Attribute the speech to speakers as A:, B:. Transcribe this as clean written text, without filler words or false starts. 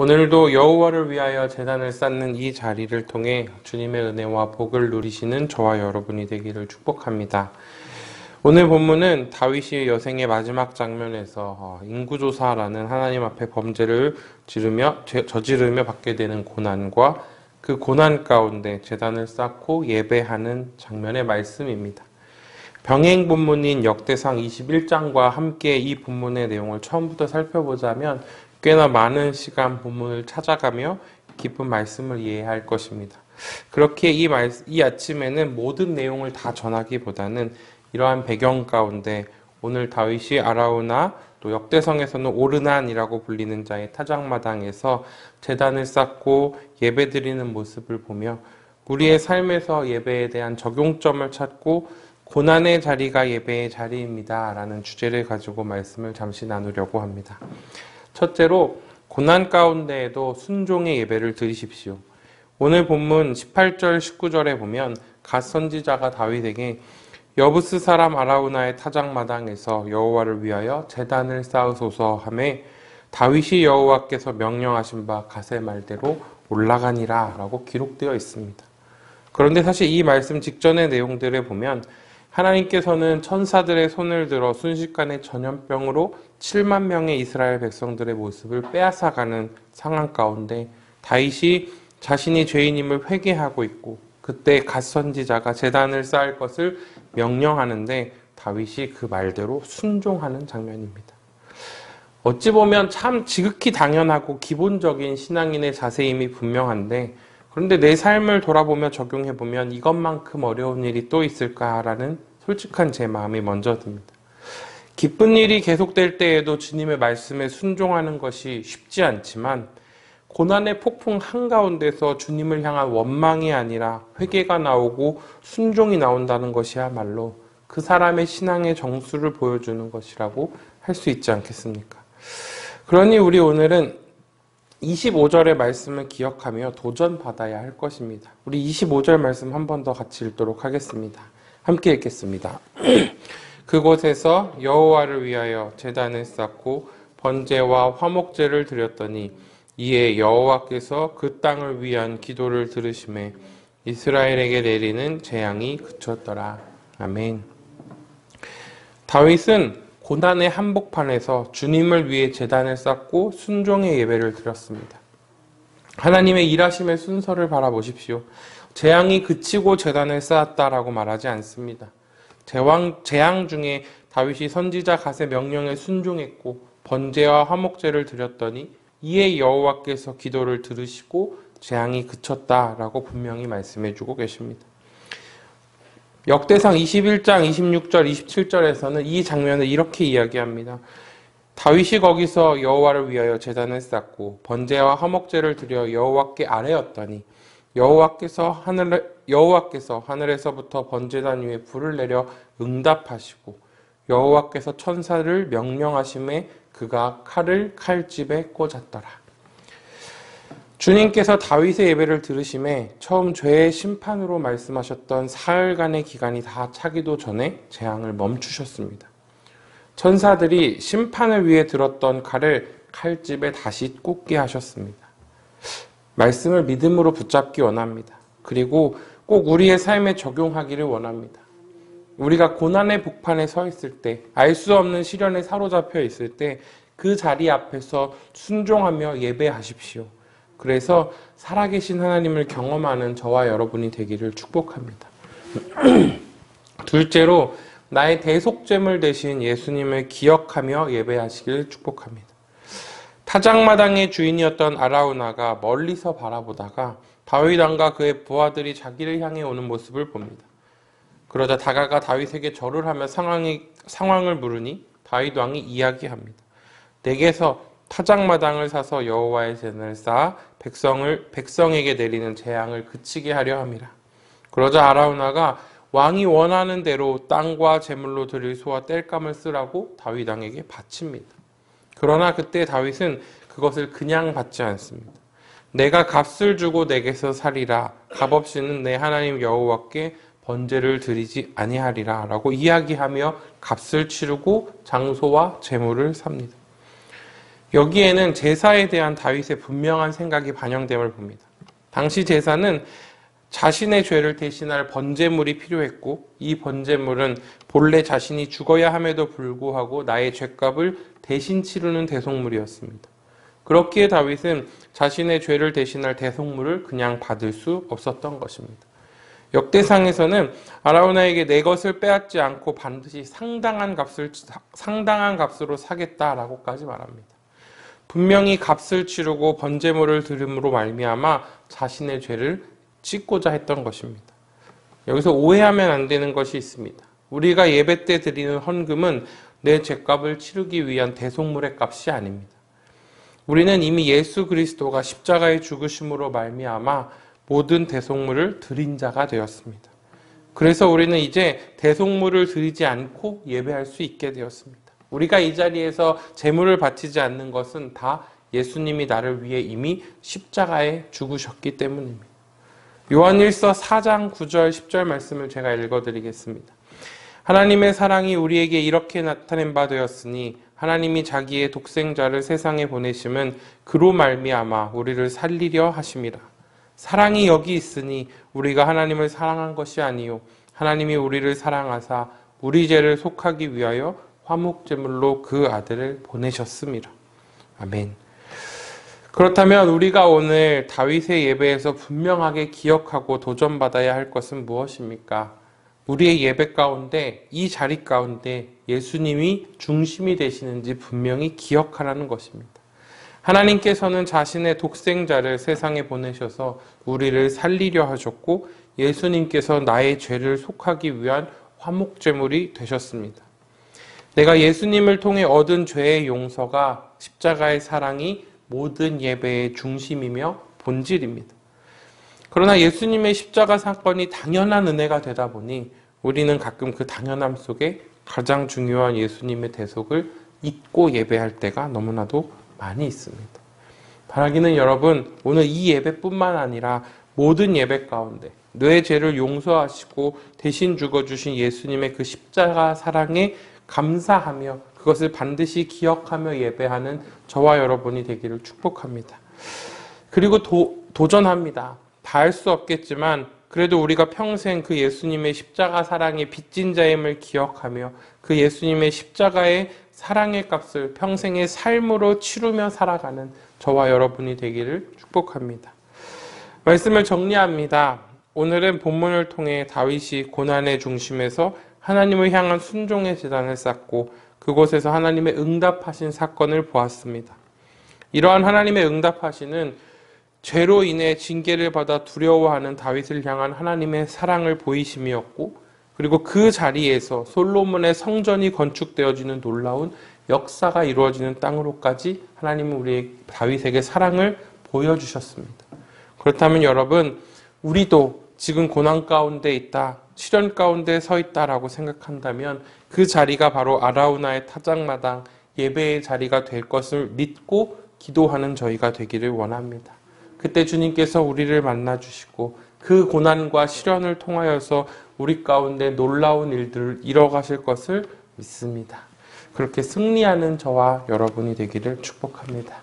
A: 오늘도 여호와를 위하여 제단을 쌓는 이 자리를 통해 주님의 은혜와 복을 누리시는 저와 여러분이 되기를 축복합니다. 오늘 본문은 다윗이 여생의 마지막 장면에서 인구조사라는 하나님 앞에 범죄를 저지르며 받게 되는 고난과 그 고난 가운데 제단을 쌓고 예배하는 장면의 말씀입니다. 병행 본문인 역대상 21장과 함께 이 본문의 내용을 처음부터 살펴보자면 꽤나 많은 시간 본문을 찾아가며 깊은 말씀을 이해할 것입니다. 그렇게 이 아침에는 모든 내용을 다 전하기보다는 이러한 배경 가운데 오늘 다윗이 아라우나 또 역대성에서는 오르난이라고 불리는 자의 타작마당에서 제단을 쌓고 예배드리는 모습을 보며 우리의 삶에서 예배에 대한 적용점을 찾고 고난의 자리가 예배의 자리입니다 라는 주제를 가지고 말씀을 잠시 나누려고 합니다. 첫째로 고난 가운데에도 순종의 예배를 드리십시오. 오늘 본문 18절 19절에 보면 갓 선지자가 다윗에게 여부스 사람 아라우나의 타작마당에서 여호와를 위하여 제단을 쌓으소서 하매 다윗이 여호와께서 명령하신 바 갓의 말대로 올라가니라 라고 기록되어 있습니다. 그런데 사실 이 말씀 직전의 내용들을 보면 하나님께서는 천사들의 손을 들어 순식간에 전염병으로 7만 명의 이스라엘 백성들의 모습을 빼앗아가는 상황 가운데 다윗이 자신이 죄인임을 회개하고 있고 그때 갓 선지자가 제단을 쌓을 것을 명령하는데 다윗이 그 말대로 순종하는 장면입니다. 어찌 보면 참 지극히 당연하고 기본적인 신앙인의 자세임이 분명한데 그런데 내 삶을 돌아보며 적용해보면 이것만큼 어려운 일이 또 있을까라는 솔직한 제 마음이 먼저 듭니다. 기쁜 일이 계속될 때에도 주님의 말씀에 순종하는 것이 쉽지 않지만 고난의 폭풍 한가운데서 주님을 향한 원망이 아니라 회개가 나오고 순종이 나온다는 것이야말로 그 사람의 신앙의 정수를 보여주는 것이라고 할 수 있지 않겠습니까? 그러니 우리 오늘은 25절의 말씀을 기억하며 도전받아야 할 것입니다. 우리 25절 말씀 한 번 더 같이 읽도록 하겠습니다. 함께 읽겠습니다. 그곳에서 여호와를 위하여 제단을 쌓고 번제와 화목제를 드렸더니 이에 여호와께서 그 땅을 위한 기도를 들으시매 이스라엘에게 내리는 재앙이 그쳤더라. 아멘. 다윗은 고난의 한복판에서 주님을 위해 제단을 쌓고 순종의 예배를 드렸습니다. 하나님의 일하심의 순서를 바라보십시오. 재앙이 그치고 제단을 쌓았다라고 말하지 않습니다. 재앙 중에 다윗이 선지자 갓의 명령에 순종했고 번제와 화목제를 드렸더니 이에 여호와께서 기도를 들으시고 재앙이 그쳤다라고 분명히 말씀해주고 계십니다. 역대상 21장 26절 27절에서는 이 장면을 이렇게 이야기합니다. 다윗이 거기서 여호와를 위하여 제단을 쌓고 번제와 화목제를 드려 여호와께 아뢰었더니 여호와께서 하늘에서부터 번제단 위에 불을 내려 응답하시고 여호와께서 천사를 명령하심에 그가 칼을 칼집에 꽂았더라. 주님께서 다윗의 예배를 들으심에 처음 죄의 심판으로 말씀하셨던 사흘간의 기간이 다 차기도 전에 재앙을 멈추셨습니다. 천사들이 심판을 위해 들었던 칼을 칼집에 다시 꽂게 하셨습니다. 말씀을 믿음으로 붙잡기 원합니다. 그리고 꼭 우리의 삶에 적용하기를 원합니다. 우리가 고난의 복판에 서 있을 때, 알 수 없는 시련에 사로잡혀 있을 때 그 자리 앞에서 순종하며 예배하십시오. 그래서 살아계신 하나님을 경험하는 저와 여러분이 되기를 축복합니다. 둘째로 나의 대속죄물 대신 예수님을 기억하며 예배하시길 축복합니다. 타작마당의 주인이었던 아라우나가 멀리서 바라보다가 다윗 왕과 그의 부하들이 자기를 향해 오는 모습을 봅니다. 그러자 다가가 다윗에게 절을 하며 상황을 물으니 다윗 왕이 이야기합니다. 내게서 타작마당을 사서 여호와의 제단을 쌓아 백성에게 내리는 재앙을 그치게 하려 함이라. 그러자 아라우나가 왕이 원하는 대로 땅과 제물로 드릴 소와 땔감을 쓰라고 다윗 왕에게 바칩니다. 그러나 그때 다윗은 그것을 그냥 받지 않습니다. 내가 값을 주고 내게서 살리라. 값없이는 내 하나님 여호와께 번제를 드리지 아니하리라 라고 이야기하며 값을 치르고 장소와 제물을 삽니다. 여기에는 제사에 대한 다윗의 분명한 생각이 반영됨을 봅니다. 당시 제사는 자신의 죄를 대신할 번제물이 필요했고, 이 번제물은 본래 자신이 죽어야 함에도 불구하고 나의 죄값을 대신 치르는 대속물이었습니다. 그렇기에 다윗은 자신의 죄를 대신할 대속물을 그냥 받을 수 없었던 것입니다. 역대상에서는 아라우나에게 내 것을 빼앗지 않고 반드시 상당한 값으로 사겠다라고까지 말합니다. 분명히 값을 치르고 번제물을 드림으로 말미암아 자신의 죄를 씻고자 했던 것입니다. 여기서 오해하면 안 되는 것이 있습니다. 우리가 예배 때 드리는 헌금은 내 죄값을 치르기 위한 대속물의 값이 아닙니다. 우리는 이미 예수 그리스도가 십자가의 죽으심으로 말미암아 모든 대속물을 드린 자가 되었습니다. 그래서 우리는 이제 대속물을 드리지 않고 예배할 수 있게 되었습니다. 우리가 이 자리에서 제물을 바치지 않는 것은 다 예수님이 나를 위해 이미 십자가에 죽으셨기 때문입니다. 요한일서 4장 9절 10절 말씀을 제가 읽어드리겠습니다. 하나님의 사랑이 우리에게 이렇게 나타낸 바 되었으니 하나님이 자기의 독생자를 세상에 보내심은 그로 말미암아 우리를 살리려 하심이라. 사랑이 여기 있으니 우리가 하나님을 사랑한 것이 아니요 하나님이 우리를 사랑하사 우리 죄를 속하기 위하여 화목제물로 그 아들을 보내셨습니다. 아멘. 그렇다면 우리가 오늘 다윗의 예배에서 분명하게 기억하고 도전받아야 할 것은 무엇입니까? 우리의 예배 가운데, 이 자리 가운데 예수님이 중심이 되시는지 분명히 기억하라는 것입니다. 하나님께서는 자신의 독생자를 세상에 보내셔서 우리를 살리려 하셨고, 예수님께서 나의 죄를 속하기 위한 화목제물이 되셨습니다. 내가 예수님을 통해 얻은 죄의 용서가 십자가의 사랑이 모든 예배의 중심이며 본질입니다. 그러나 예수님의 십자가 사건이 당연한 은혜가 되다 보니 우리는 가끔 그 당연함 속에 가장 중요한 예수님의 대속을 잊고 예배할 때가 너무나도 많이 있습니다. 바라기는 여러분, 오늘 이 예배뿐만 아니라 모든 예배 가운데 내 죄를 용서하시고 대신 죽어주신 예수님의 그 십자가 사랑에 감사하며 그것을 반드시 기억하며 예배하는 저와 여러분이 되기를 축복합니다. 그리고 도전합니다. 다 할 수 없겠지만 그래도 우리가 평생 그 예수님의 십자가 사랑의 빚진 자임을 기억하며 그 예수님의 십자가의 사랑의 값을 평생의 삶으로 치르며 살아가는 저와 여러분이 되기를 축복합니다. 말씀을 정리합니다. 오늘은 본문을 통해 다윗이 고난의 중심에서 하나님을 향한 순종의 제단을 쌓고 그곳에서 하나님의 응답하신 사건을 보았습니다. 이러한 하나님의 응답하시는 죄로 인해 징계를 받아 두려워하는 다윗을 향한 하나님의 사랑을 보이심이었고, 그리고 그 자리에서 솔로몬의 성전이 건축되어지는 놀라운 역사가 이루어지는 땅으로까지 하나님은 우리 다윗에게 사랑을 보여주셨습니다. 그렇다면 여러분, 우리도 지금 고난 가운데 있다, 시련 가운데 서 있다라고 생각한다면 그 자리가 바로 아라우나의 타작마당 예배의 자리가 될 것을 믿고 기도하는 저희가 되기를 원합니다. 그때 주님께서 우리를 만나주시고 그 고난과 시련을 통하여서 우리 가운데 놀라운 일들을 이뤄가실 것을 믿습니다. 그렇게 승리하는 저와 여러분이 되기를 축복합니다.